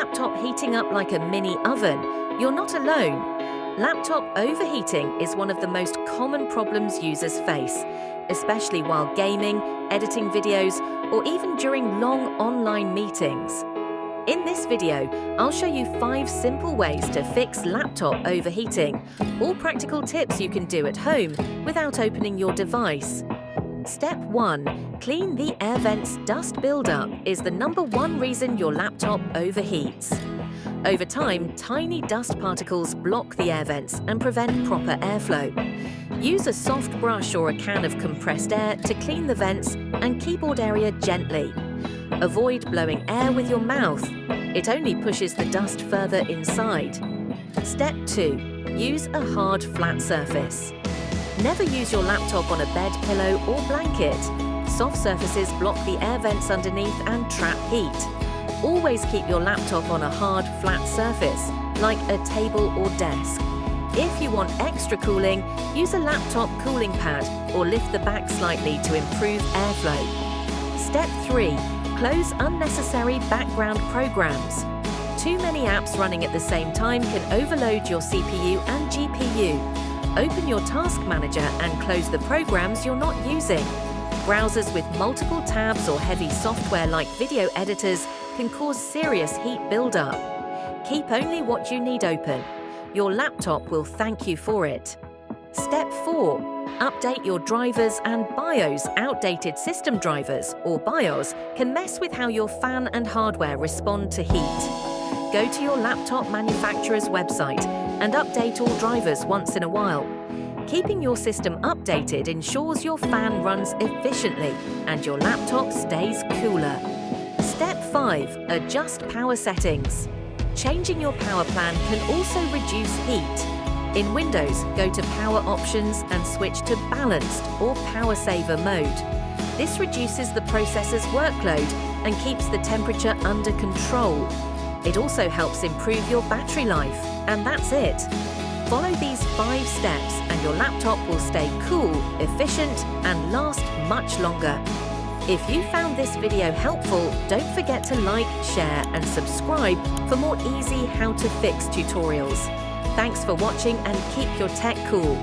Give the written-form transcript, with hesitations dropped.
laptop heating up like a mini oven, you're not alone. Laptop overheating is one of the most common problems users face, especially while gaming, editing videos, or even during long online meetings. In this video, I'll show you 5 simple ways to fix laptop overheating, all practical tips you can do at home without opening your device. Step 1. Clean the air vents. Dust buildup is the #1 reason your laptop overheats. Over time, tiny dust particles block the air vents and prevent proper airflow. Use a soft brush or a can of compressed air to clean the vents and keyboard area gently. Avoid blowing air with your mouth. It only pushes the dust further inside. Step 2. Use a hard, flat surface. Never use your laptop on a bed, pillow, or blanket. Soft surfaces block the air vents underneath and trap heat. Always keep your laptop on a hard, flat surface, like a table or desk. If you want extra cooling, use a laptop cooling pad or lift the back slightly to improve airflow. Step 3. Close unnecessary background programs. Too many apps running at the same time can overload your CPU and GPU. Open your task manager and close the programs you're not using. Browsers with multiple tabs or heavy software like video editors can cause serious heat buildup. Keep only what you need open. Your laptop will thank you for it. Step 4. Update your drivers and BIOS. Outdated system drivers, or BIOS, can mess with how your fan and hardware respond to heat. Go to your laptop manufacturer's website and update all drivers once in a while. Keeping your system updated ensures your fan runs efficiently and your laptop stays cooler. Step 5. Adjust power settings. Changing your power plan can also reduce heat. In Windows, go to Power Options and switch to Balanced or Power Saver mode. This reduces the processor's workload and keeps the temperature under control. It also helps improve your battery life, and that's it. Follow these 5 steps and your laptop will stay cool, efficient, and last much longer. If you found this video helpful, don't forget to like, share, and subscribe for more easy how-to-fix tutorials. Thanks for watching and keep your tech cool.